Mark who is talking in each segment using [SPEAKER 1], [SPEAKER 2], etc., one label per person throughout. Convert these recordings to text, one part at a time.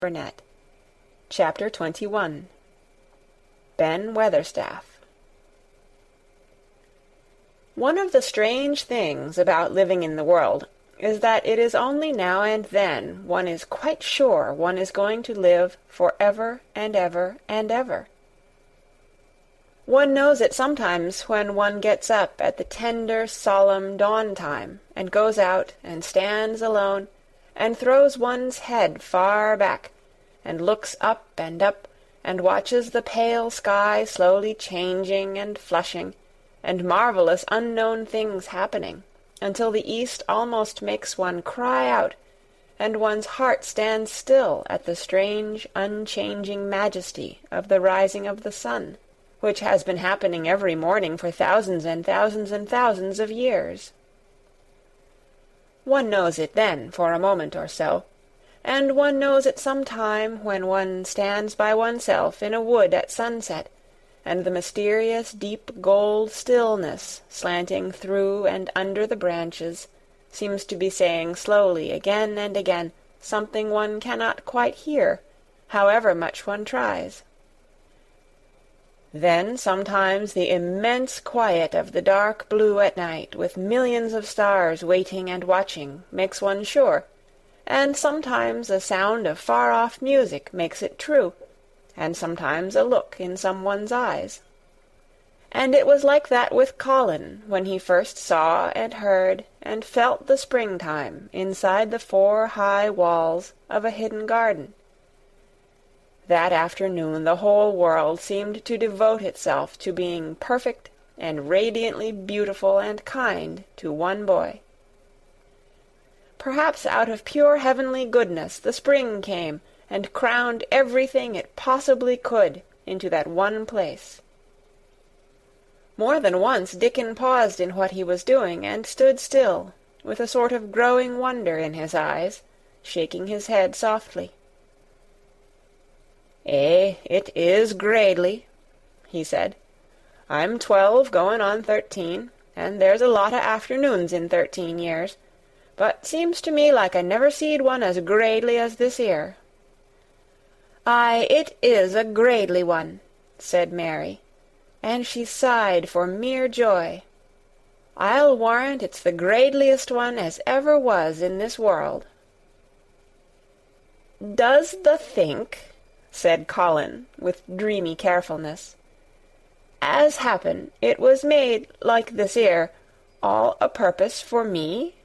[SPEAKER 1] Burnett. Chapter 21. Ben Weatherstaff. One of the strange things about living in the world is that it is only now and then one is quite sure one is going to live for ever and ever and ever. One knows it sometimes when one gets up at the tender, solemn dawn time and goes out and stands alone and throws one's head far back and looks up and watches the pale sky slowly changing and flushing and marvelous unknown things happening until the east almost makes one cry out and one's heart stands still at the strange, unchanging majesty of the rising of the sun, which has been happening every morning for thousands and thousands and thousands of years. One knows it then for a moment or so, and one knows it some time when one stands by oneself in a wood at sunset, and the mysterious deep gold stillness slanting through and under the branches seems to be saying slowly again and again something one cannot quite hear, however much one tries. Then sometimes the immense quiet of the dark blue at night, with millions of stars waiting and watching, makes one sure, and sometimes a sound of far-off music makes it true, and sometimes a look in someone's eyes. And it was like that with Colin when he first saw and heard and felt the springtime inside the 4 high walls of a hidden garden. That afternoon the whole world seemed to devote itself to being perfect and radiantly beautiful and kind to one boy. Perhaps out of pure heavenly goodness the spring came and crowned everything it possibly could into that one place. More than once Dickon paused in what he was doing and stood still, with a sort of growing wonder in his eyes, shaking his head softly. It is gradely," he said. "I'm 12 going on 13, and there's a lot o' afternoons in 13 years, but seems to me like I never seed one as gradely as this 'ere." "Aye, it is a gradely one," said Mary, and she sighed for mere joy. "I'll warrant it's the gradeliest one as ever was in this world." "Does thee think," said Colin, with dreamy carefulness, "as happen it was made like this 'ere, all a purpose for me?"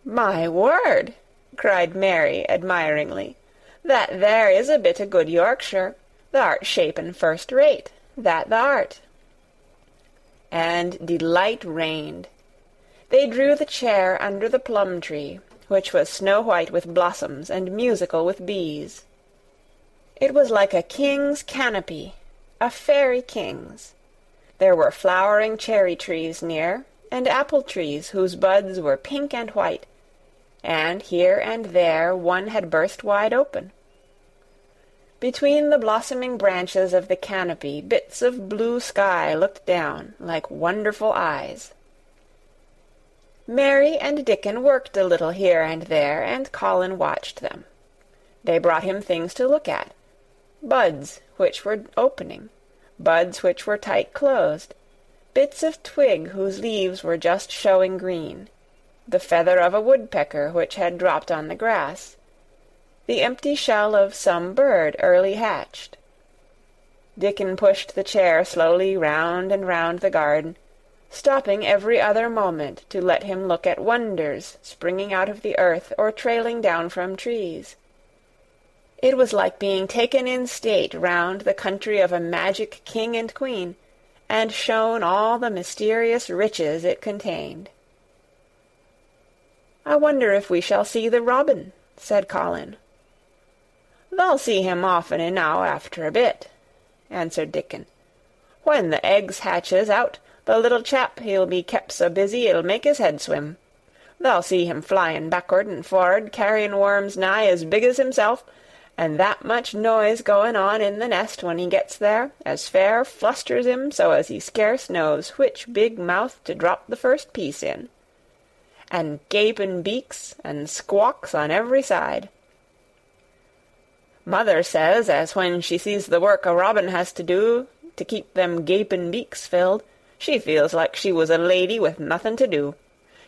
[SPEAKER 1] "My word!" cried Mary admiringly, "that there is a bit o' good Yorkshire. Th'art shapen first rate, that th'art." And delight reigned. They drew the chair under the plum-tree, which was snow-white with blossoms and musical with bees. It was like a king's canopy, a fairy king's. There were flowering cherry-trees near, and apple-trees whose buds were pink and white, and here and there one had burst wide open. Between the blossoming branches of the canopy bits of blue sky looked down like wonderful eyes. Mary and Dickon worked a little here and there, and Colin watched them. They brought him things to look at, buds which were opening, buds which were tight closed, bits of twig whose leaves were just showing green, the feather of a woodpecker which had dropped on the grass, the empty shell of some bird early hatched. Dickon pushed the chair slowly round and round the garden, stopping every other moment to let him look at wonders springing out of the earth or trailing down from trees. It was like being taken in state round the country of a magic king and queen, and shown all the mysterious riches it contained. "I wonder if we shall see the robin," said Colin. "Thou'll see him often enow after a bit," answered Dickon. "When the eggs hatches out, the little chap he'll be kep so busy it'll make his head swim. Thou'll see him flyin' backward and for'ard, carryin' worms nigh as big as himself, and that much noise goin' on in the nest when he gets there, as fair flusters him so as he scarce knows which big mouth to drop the first piece in. And gapin' beaks and squawks on every side. Mother says as when she sees the work a robin has to do to keep them gapin' beaks filled, she feels like she was a lady with nothing to do.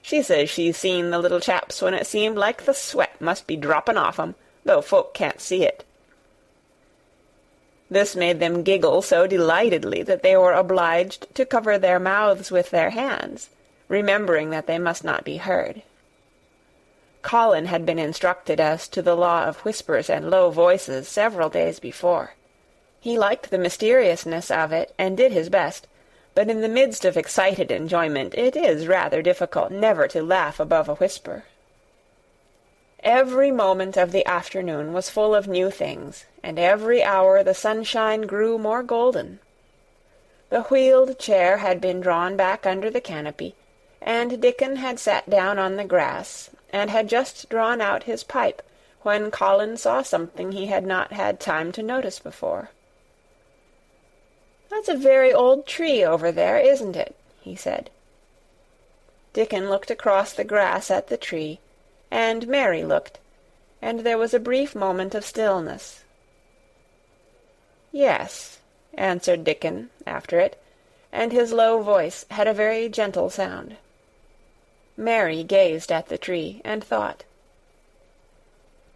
[SPEAKER 1] She says she's seen the little chaps when it seemed like the sweat must be droppin' off 'em, though folk can't see it." This made them giggle so delightedly that they were obliged to cover their mouths with their hands, remembering that they must not be heard. Colin had been instructed as to the law of whispers and low voices several days before. He liked the mysteriousness of it, and did his best, but in the midst of excited enjoyment it is rather difficult never to laugh above a whisper. Every moment of the afternoon was full of new things, and every hour the sunshine grew more golden. The wheeled chair had been drawn back under the canopy, and Dickon had sat down on the grass, and had just drawn out his pipe, when Colin saw something he had not had time to notice before. "That's a very old tree over there, isn't it?" he said. Dickon looked across the grass at the tree, and Mary looked, and there was a brief moment of stillness. "Yes," answered Dickon after it, and his low voice had a very gentle sound. Mary gazed at the tree and thought.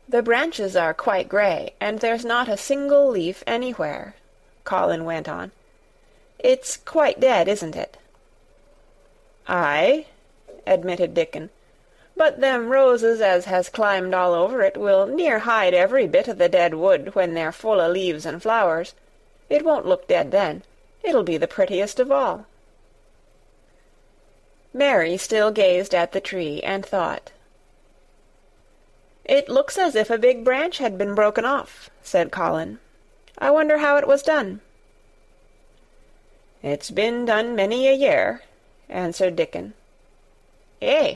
[SPEAKER 1] "The branches are quite grey, and there's not a single leaf anywhere," Colin went on. "It's quite dead, isn't it?" "Aye," admitted Dickon, "but them roses as has climbed all over it will near hide every bit of the dead wood when they're full o' leaves and flowers. It won't look dead then. It'll be the prettiest of all." Mary still gazed at the tree and thought. "It looks as if a big branch had been broken off," said Colin. "I wonder how it was done." "It's been done many a year," answered Dickon. "Eh!"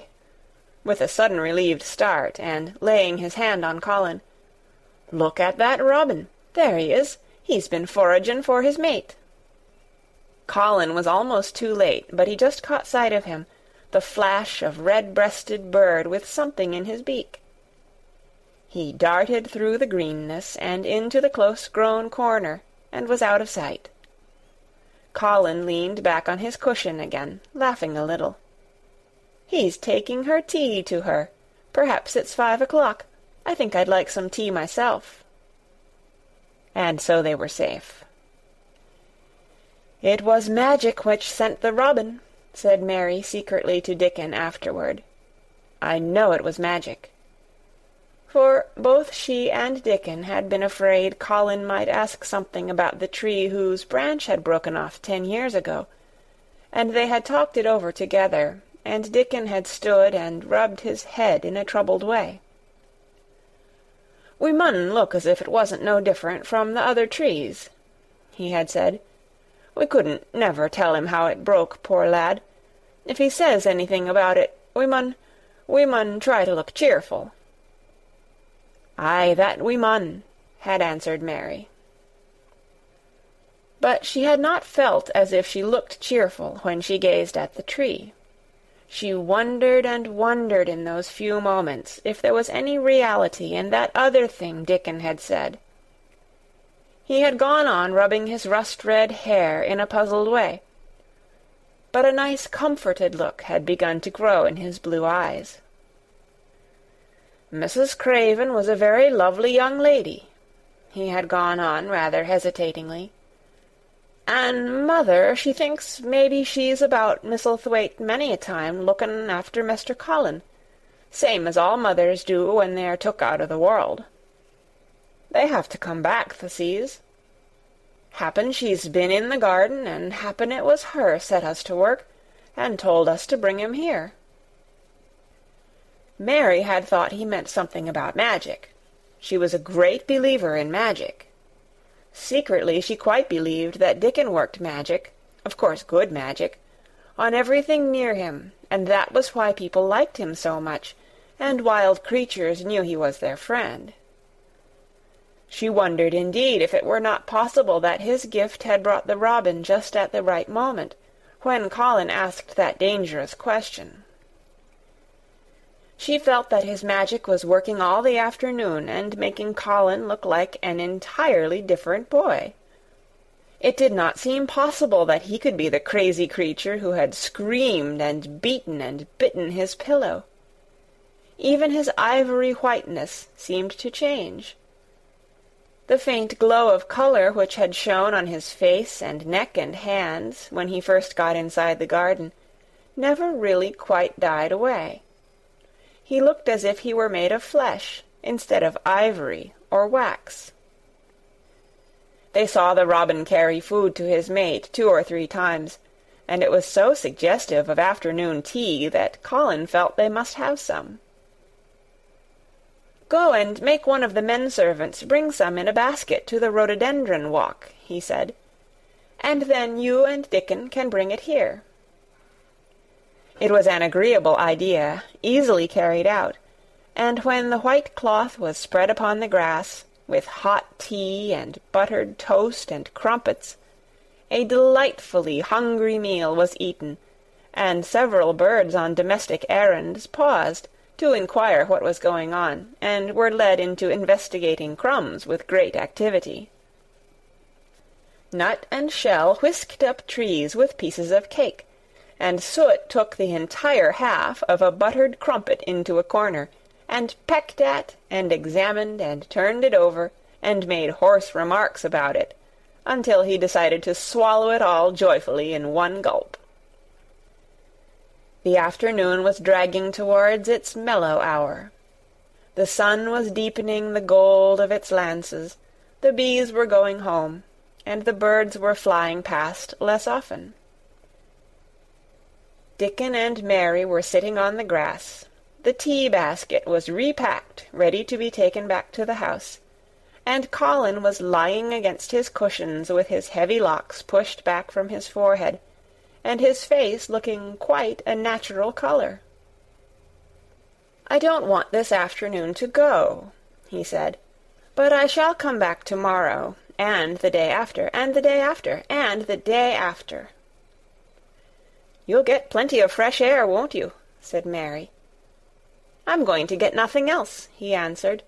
[SPEAKER 1] with a sudden relieved start, and laying his hand on Colin. "Look at that robin. There he is. He's been foragin' for his mate." Colin was almost too late, but he just caught sight of him, the flash of red-breasted bird with something in his beak. He darted through the greenness and into the close-grown corner, and was out of sight. Colin leaned back on his cushion again, laughing a little. "He's taking her tea to her. Perhaps it's 5 o'clock. I think I'd like some tea myself." And so they were safe. "It was magic which sent the robin," said Mary secretly to Dickon afterward. "I know it was magic." For both she and Dickon had been afraid Colin might ask something about the tree whose branch had broken off 10 years ago, and they had talked it over together, and Dickon had stood and rubbed his head in a troubled way. "We mun look as if it wasn't no different from the other trees," he had said. "We couldn't never tell him how it broke, poor lad. If he says anything about it, we mun try to look cheerful." "Aye, that we mun," had answered Mary. But she had not felt as if she looked cheerful when she gazed at the tree. She wondered and wondered in those few moments if there was any reality in that other thing Dickon had said. He had gone on rubbing his rust-red hair in a puzzled way, but a nice comforted look had begun to grow in his blue eyes. "Mrs. Craven was a very lovely young lady," he had gone on rather hesitatingly. "And mother, she thinks maybe she's about Misselthwaite many a time looking after Mr. Colin, same as all mothers do when they're took out of the world. They have to come back, thou sees. Happen she's been in the garden, and happen it was her set us to work, and told us to bring him here." Mary had thought he meant something about magic. She was a great believer in magic. Secretly she quite believed that Dickon worked magic, of course good magic, on everything near him, and that was why people liked him so much, and wild creatures knew he was their friend. She wondered indeed if it were not possible that his gift had brought the robin just at the right moment, when Colin asked that dangerous question. She felt that his magic was working all the afternoon and making Colin look like an entirely different boy. It did not seem possible that he could be the crazy creature who had screamed and beaten and bitten his pillow. Even his ivory whiteness seemed to change. The faint glow of color which had shone on his face and neck and hands when he first got inside the garden never really quite died away. He looked as if he were made of flesh instead of ivory or wax. They saw the robin carry food to his mate 2 or 3 times, and it was so suggestive of afternoon tea that Colin felt they must have some. "Go and make one of the men-servants bring some in a basket to the rhododendron walk," he said, "and then you and Dickon can bring it here." It was an agreeable idea, easily carried out, and when the white cloth was spread upon the grass, with hot tea and buttered toast and crumpets, a delightfully hungry meal was eaten, and several birds on domestic errands paused to inquire what was going on, and were led into investigating crumbs with great activity. Nut and Shell whisked up trees with pieces of cake, and Soot took the entire half of a buttered crumpet into a corner, and pecked at, and examined, and turned it over, and made hoarse remarks about it, until he decided to swallow it all joyfully in one gulp. The afternoon was dragging towards its mellow hour. The sun was deepening the gold of its lances, the bees were going home, and the birds were flying past less often. Dickon and Mary were sitting on the grass. The tea-basket was repacked, ready to be taken back to the house, and Colin was lying against his cushions with his heavy locks pushed back from his forehead, and his face looking quite a natural color. "I don't want this afternoon to go," he said, "but I shall come back tomorrow, and the day after, and the day after, and the day after." "You'll get plenty of fresh air, won't you?" said Mary. "I'm going to get nothing else," he answered.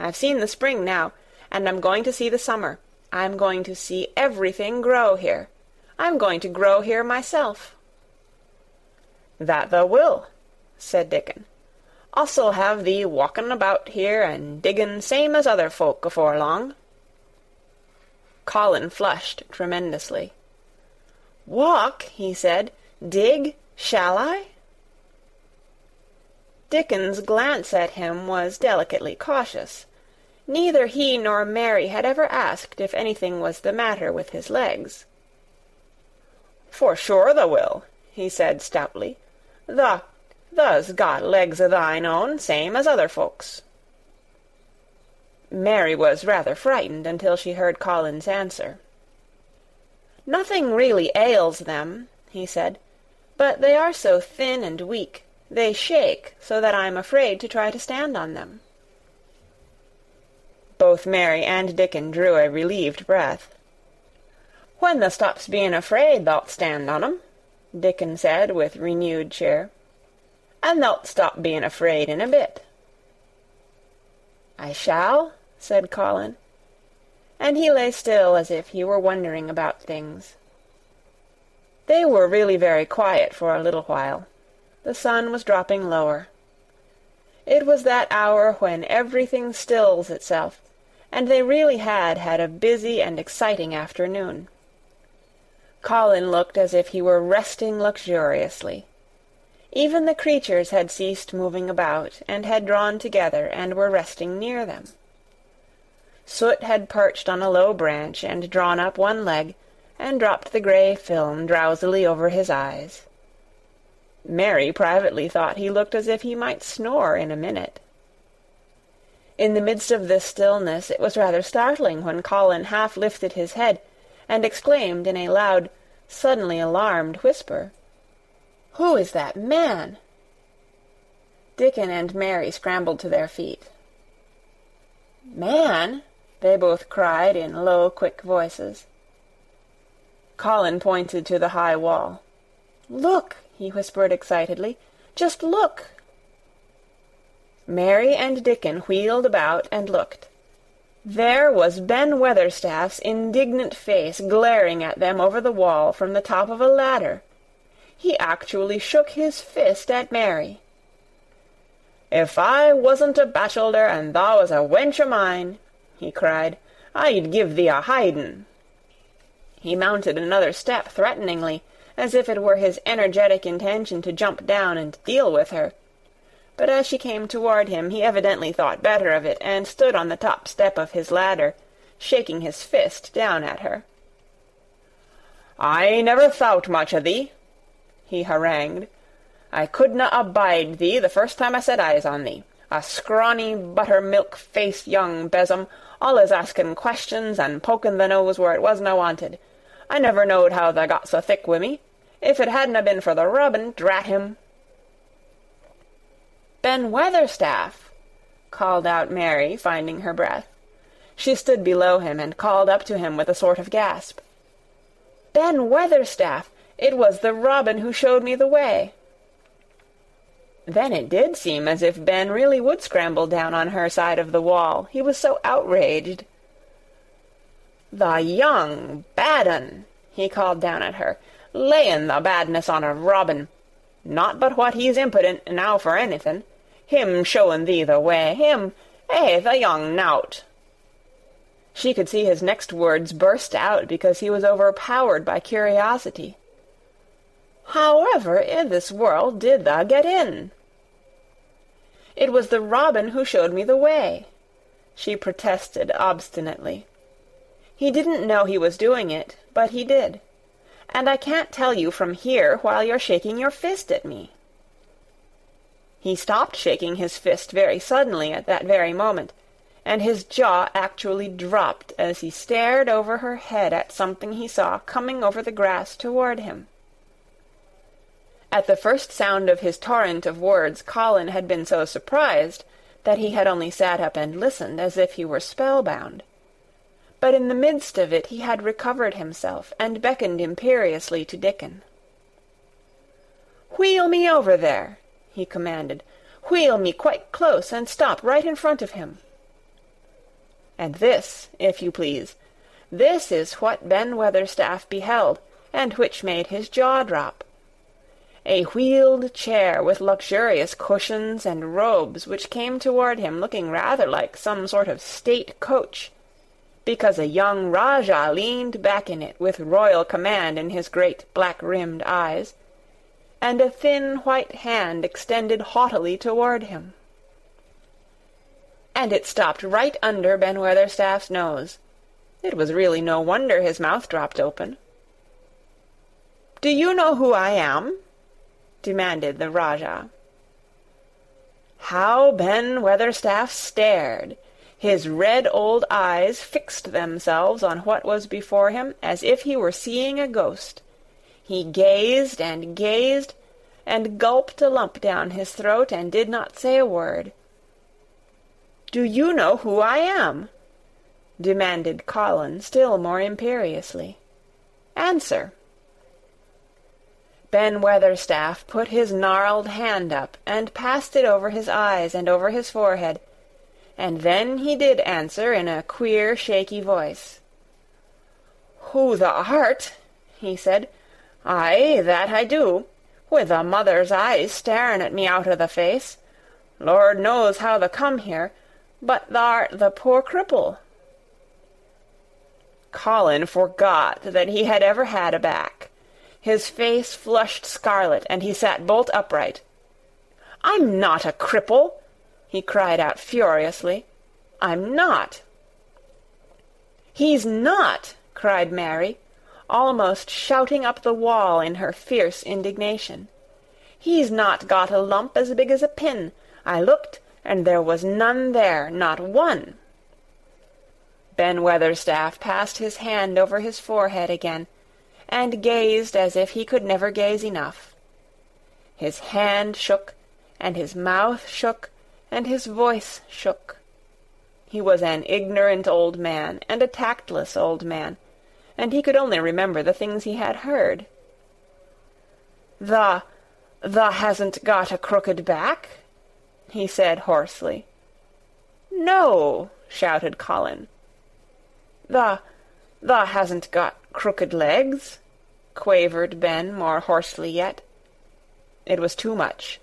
[SPEAKER 1] "I've seen the spring now, and I'm going to see the summer. I'm going to see everything grow here. I'm going to grow here myself." "That thou will," said Dickon. "Us'll have thee walking about here and digging same as other folk afore long." Colin flushed tremendously. "Walk?" he said. "Dig? Shall I?" Dickon's glance at him was delicately cautious. Neither he nor Mary had ever asked if anything was the matter with his legs. "For sure thou will," he said stoutly. "Thou's got legs o' thine own, same as other folks." Mary was rather frightened until she heard Colin's answer. "Nothing really ails them," he said, "but they are so thin and weak. They shake so that I'm afraid to try to stand on them." Both Mary and Dickon drew a relieved breath. "When thou stops being afraid, thou'lt stand on 'em," Dickon said with renewed cheer. "And thou'lt stop being afraid in a bit." "I shall?" said Colin, and he lay still as if he were wondering about things. They were really very quiet for a little while. The sun was dropping lower. It was that hour when everything stills itself, and they really had a busy and exciting afternoon. Colin looked as if he were resting luxuriously. Even the creatures had ceased moving about, and had drawn together and were resting near them. Soot had perched on a low branch and drawn up one leg, and dropped the grey film drowsily over his eyes. Mary privately thought he looked as if he might snore in a minute. In the midst of this stillness it was rather startling when Colin half lifted his head and exclaimed in a loud, suddenly alarmed whisper, "Who is that man?" Dickon and Mary scrambled to their feet. "Man?" they both cried in low, quick voices. Colin pointed to the high wall. "Look!" he whispered excitedly. "Just look!" Mary and Dickon wheeled about and looked. There was Ben Weatherstaff's indignant face glaring at them over the wall from the top of a ladder. He actually shook his fist at Mary. "If I wasn't a bachelor and thou was a wench o' mine," he cried, "I'd give thee a hidin'." He mounted another step threateningly, as if it were his energetic intention to jump down and deal with her. But as she came toward him, he evidently thought better of it, and stood on the top step of his ladder, shaking his fist down at her. "I never thought much o' thee," he harangued. "I couldna abide thee the first time I set eyes on thee. A scrawny, buttermilk-faced young besom, allus asking questions and poking the nose where it wasna wanted. I never knowed how tha got so thick wi' me. If it hadna been for the Robin, drat him." "Ben Weatherstaff!" called out Mary, finding her breath. She stood below him and called up to him with a sort of gasp. "Ben Weatherstaff! It was the Robin who showed me the way." Then it did seem as if Ben really would scramble down on her side of the wall, he was so outraged. "The young bad un!" he called down at her, "layin' the badness on a Robin. Not but what he's impotent now for anything. Him showing thee the way, him, the young nowt." She could see his next words burst out because he was overpowered by curiosity. "However in this world did thou get in?" "It was the Robin who showed me the way," she protested obstinately. "He didn't know he was doing it, but he did. And I can't tell you from here while you're shaking your fist at me." He stopped shaking his fist very suddenly at that very moment, and his jaw actually dropped as he stared over her head at something he saw coming over the grass toward him. At the first sound of his torrent of words, Colin had been so surprised that he had only sat up and listened as if he were spellbound. But in the midst of it he had recovered himself and beckoned imperiously to Dickon. "Wheel me over there," he commanded. "Wheel me quite close and stop right in front of him." And this, if you please, this is what Ben Weatherstaff beheld, and which made his jaw drop. A wheeled chair with luxurious cushions and robes which came toward him looking rather like some sort of state coach, because a young Rajah leaned back in it with royal command in his great black-rimmed eyes, and a thin white hand extended haughtily toward him. And it stopped right under Ben Weatherstaff's nose. It was really no wonder his mouth dropped open. "Do you know who I am?" demanded the Rajah. How Ben Weatherstaff stared! His red old eyes fixed themselves on what was before him as if he were seeing a ghost. He gazed and gazed, and gulped a lump down his throat and did not say a word. "Do you know who I am?" demanded Colin still more imperiously. "Answer." Ben Weatherstaff put his gnarled hand up and passed it over his eyes and over his forehead, and then he did answer in a queer, shaky voice. "Who thou art?" he said. "Aye, that I do, with a mother's eyes staring at me out o' the face. Lord knows how thou come here, but thou'rt the poor cripple." Colin forgot that he had ever had a back. His face flushed scarlet, and he sat bolt upright. "I'm not a cripple!" he cried out furiously. "I'm not!" "He's not!" cried Mary, almost shouting up the wall in her fierce indignation. "He's not got a lump as big as a pin. I looked, and there was none there, not one." Ben Weatherstaff passed his hand over his forehead again, and gazed as if he could never gaze enough. His hand shook, and his mouth shook, and his voice shook. He was an ignorant old man, and a tactless old man, and he could only remember the things he had heard. "Thou hasn't got a crooked back?" he said hoarsely. "No," shouted Colin. Thou hasn't got crooked legs?" quavered Ben more hoarsely yet. It was too much.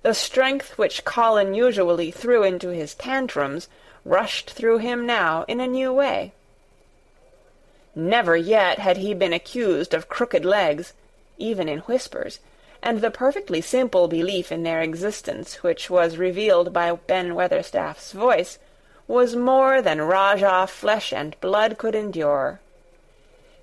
[SPEAKER 1] The strength which Colin usually threw into his tantrums rushed through him now in a new way. Never yet had he been accused of crooked legs, even in whispers, and the perfectly simple belief in their existence which was revealed by Ben Weatherstaff's voice was more than Rajah flesh and blood could endure.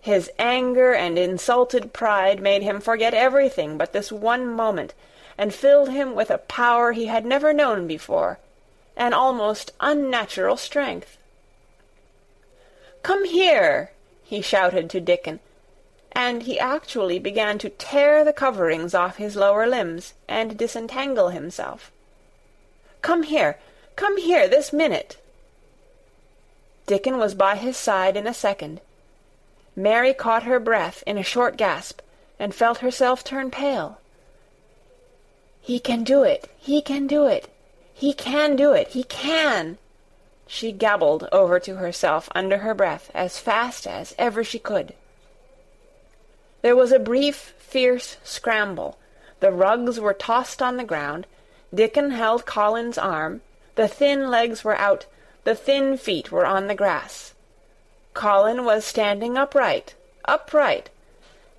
[SPEAKER 1] His anger and insulted pride made him forget everything but this one moment, and filled him with a power he had never known before, an almost unnatural strength. "Come here!" he shouted to Dickon, and he actually began to tear the coverings off his lower limbs and disentangle himself. Come here, this minute!" Dickon was by his side in a second. Mary caught her breath in a short gasp, and felt herself turn pale. "He can do it! He can do it! He can do it! He can!" she gabbled over to herself under her breath as fast as ever she could. There was a brief, fierce scramble. The rugs were tossed on the ground. Dickon held Colin's arm. The thin legs were out. The thin feet were on the grass. Colin was standing upright,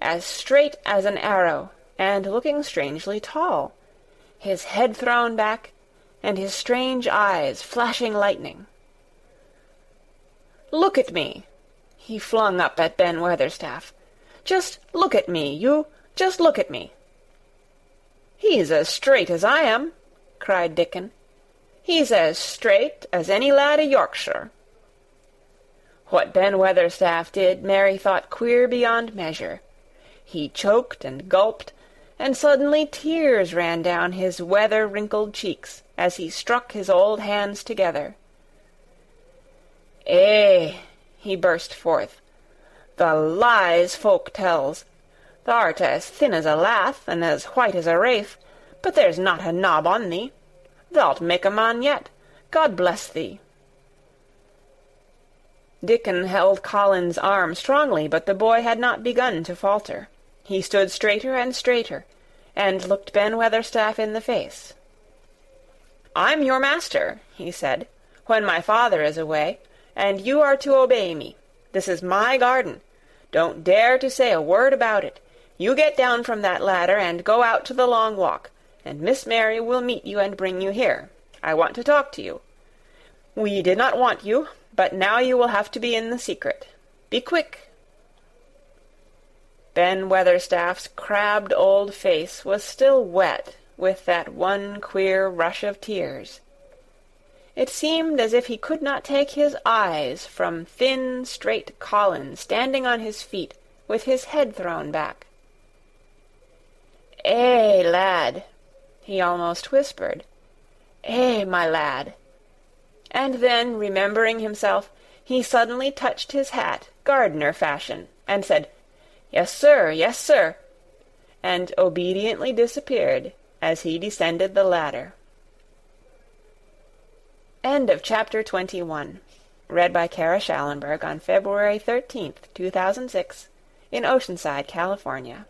[SPEAKER 1] as straight as an arrow, and looking strangely tall, his head thrown back, and his strange eyes flashing lightning. "Look at me!" he flung up at Ben Weatherstaff. "Just look at me, you! Just look at me!" "He's as straight as I am!" cried Dickon. "He's as straight as any lad of Yorkshire." What Ben Weatherstaff did Mary thought queer beyond measure. He choked and gulped, and suddenly tears ran down his weather-wrinkled cheeks as he struck his old hands together. "Eh," he burst forth, "the lies folk tells! Thou'rt as thin as a lath, and as white as a wraith, but there's not a knob on thee. Thou'lt make a man yet. God bless thee." Dickon held Colin's arm strongly, but the boy had not begun to falter. He stood straighter and straighter, and looked Ben Weatherstaff in the face. "I'm your master," he said, "when my father is away, and you are to obey me. This is my garden. Don't dare to say a word about it. You get down from that ladder and go out to the long walk, and Miss Mary will meet you and bring you here. I want to talk to you. We did not want you, but now you will have to be in the secret. Be quick." Ben Weatherstaff's crabbed old face was still wet with that one queer rush of tears. It seemed as if he could not take his eyes from thin, straight Colin standing on his feet with his head thrown back. "Eh, lad," he almost whispered. "Eh, my lad." And then, remembering himself, he suddenly touched his hat, gardener fashion, and said, "Yes, sir, yes, sir," and obediently disappeared as he descended the ladder. End of Chapter 21. Read by Kara Schallenberg on February 13th, 2006, in Oceanside, California.